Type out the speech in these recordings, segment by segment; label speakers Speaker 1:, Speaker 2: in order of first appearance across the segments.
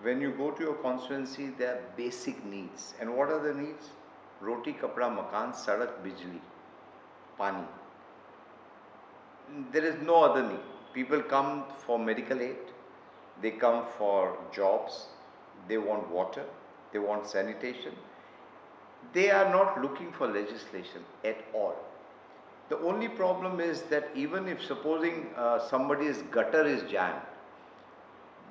Speaker 1: When you go to your constituency, there are basic needs. And what are the needs? Roti, kapda, makan, sadak, bijli, pani. There is no other need. People come for medical aid, they come for jobs, they want water, they want sanitation. They are not looking for legislation at all. The only problem is that even if supposing somebody's gutter is jammed,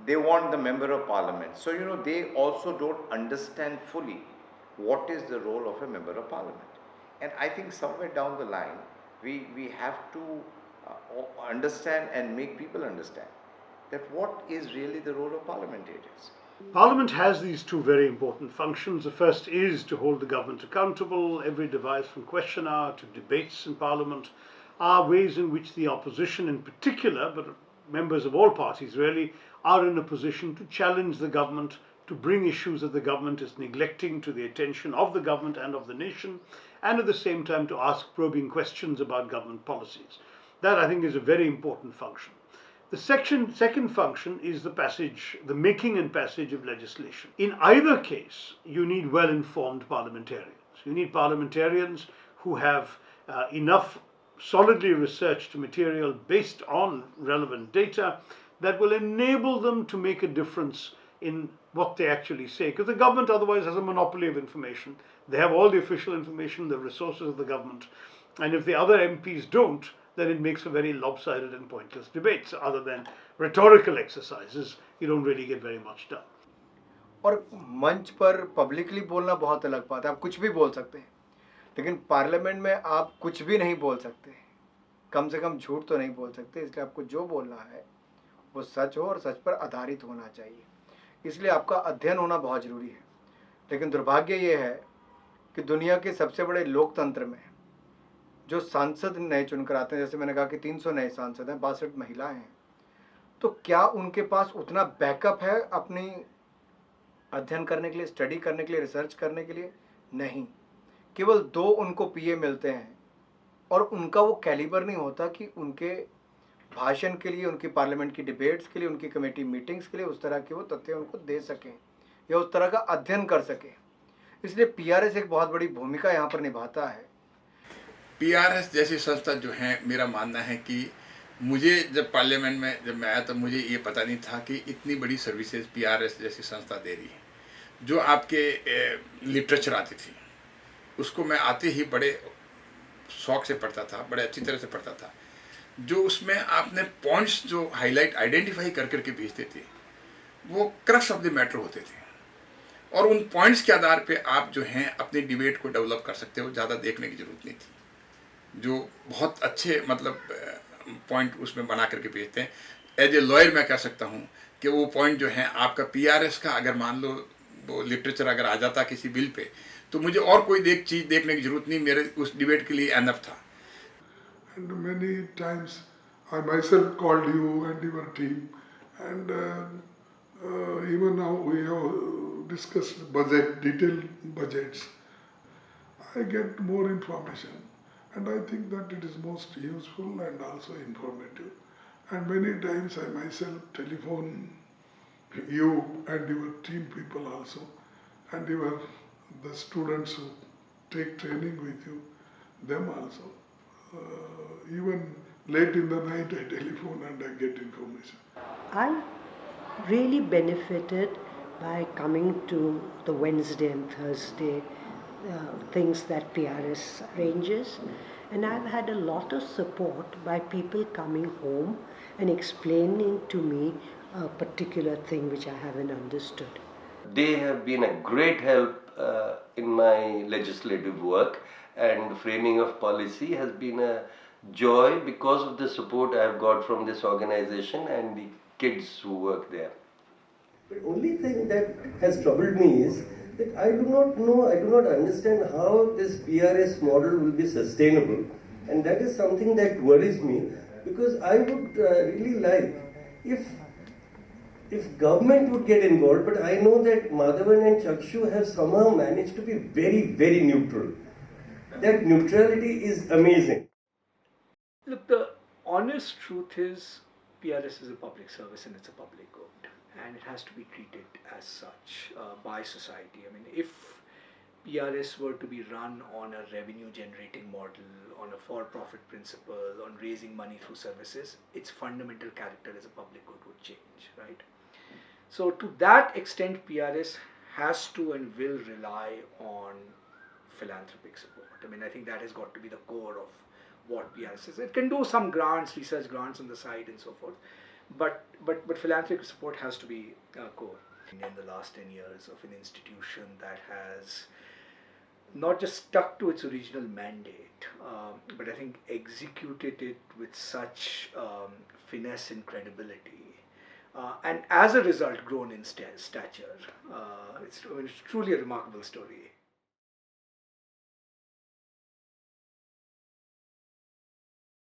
Speaker 1: they want the member of parliament. So, they also don't understand fully what is the role of a member of parliament. And I think somewhere down the line, we have to understand and make people understand that what is really the role of parliamentarians.
Speaker 2: Parliament has these two very important functions. The first is to hold the government accountable. Every device from question hour to debates in Parliament are ways in which the opposition in particular, but members of all parties really, are in a position to challenge the government, to bring issues that the government is neglecting to the attention of the government and of the nation, and at the same time to ask probing questions about government policies. That, I think, is a very important function. The second function is the making and passage of legislation. In either case, you need well-informed parliamentarians. You need parliamentarians who have enough solidly researched material based on relevant data that will enable them to make a difference in what they actually say. Because the government otherwise has a monopoly of information. They have all the official information, the resources of the government. And if the other MPs don't, then it makes for very lopsided and pointless debates. Other than rhetorical exercises, you don't really get very much done.
Speaker 3: और मंच पर publicly बोलना बहुत अलग बात है, आप कुछ भी बोल सकते हैं, लेकिन पार्लियामेंट में आप कुछ भी नहीं बोल सकते, कम से कम झूठ तो नहीं बोल सकते। इसलिए आपको जो बोलना है वो सच हो और सच पर आधारित होना चाहिए। इसलिए आपका अध्ययन होना बहुत ज़रूरी है। लेकिन दुर्भाग्य ये है कि दुनिया के सबसे बड़े लोकतंत्र में जो सांसद नए चुनकर आते हैं, जैसे मैंने कहा कि 300 नए सांसद हैं, 62 महिलाएं हैं, तो क्या उनके पास उतना बैकअप है अपनी अध्ययन करने के लिए, स्टडी करने के लिए, रिसर्च करने के लिए? नहीं। केवल 2 उनको पीए मिलते हैं और उनका वो कैलिबर नहीं होता कि उनके भाषण के लिए, उनकी पार्लियामेंट की डिबेट्स के लिए, उनकी कमेटी मीटिंग्स के लिए उस तरह के वो तथ्य उनको दे सकें या उस तरह का अध्ययन कर सकें। इसलिए पीआरएस एक बहुत बड़ी भूमिका यहाँ पर निभाता है।
Speaker 4: पीआरएस जैसी संस्था जो है, मेरा मानना है कि मुझे जब पार्लियामेंट में जब मैं आया तो मुझे ये पता नहीं था कि इतनी बड़ी सर्विसेज पीआरएस जैसी संस्था दे रही है। जो आपके लिटरेचर आती थी उसको मैं आते ही बड़े शौक से पढ़ता था, बड़े अच्छी तरह से पढ़ता था। जो उसमें आपने पॉइंट्स जो हाईलाइट आइडेंटिफाई कर करके भेजते थे वो क्रक्स ऑफ द मैटर होते थे, और उन पॉइंट्स के आधार पे आप जो हैं अपनी डिबेट को डेवलप कर सकते हो। ज़्यादा देखने की ज़रूरत नहीं थी। जो बहुत अच्छे मतलब पॉइंट उसमें बना करके भेजते हैं। एज ए लॉयर मैं कह सकता हूँ कि वो पॉइंट जो है आपका पीआरएस का, अगर मान लो वो लिटरेचर अगर आ जाता किसी बिल पे, तो मुझे और कोई चीज़ देखने की ज़रूरत नहीं, मेरे उस डिबेट के लिए एनफ था।
Speaker 5: And many times I myself called you and your team, and even now we have discussed budget, detailed budgets. I get more information, and I think that it is most useful and also informative. And many times I myself telephone you and your team people also, and the students who take training with you, them also. Even late in the night I telephone and I get information.
Speaker 6: I really benefited by coming to the Wednesday and Thursday things that PRS arranges, and I've had a lot of support by people coming home and explaining to me a particular thing which I haven't understood.
Speaker 7: They have been a great help in my legislative work, and framing of policy has been a joy because of the support I have got from this organization and the kids who work there.
Speaker 8: The only thing that has troubled me is that I do not understand how this PRS model will be sustainable, and that is something that worries me, because I would really like if government would get involved, but I know that Madhavan and Chakshu have somehow managed to be very, very neutral. That neutrality is amazing.
Speaker 9: Look, the honest truth is PRS is a public service and it's a public good. and it has to be treated as such by society. I mean, if PRS were to be run on a revenue generating model, on a for-profit principle, on raising money through services, its fundamental character as a public good would change, right? So to that extent, PRS has to and will rely on philanthropic support. I mean, I think that has got to be the core of what PRS is. It can do some grants, research grants on the side and so forth, but philanthropic support has to be core. In the last 10 years of an institution that has not just stuck to its original mandate, but I think executed it with such finesse and credibility, and as a result grown in stature. It's truly a remarkable story.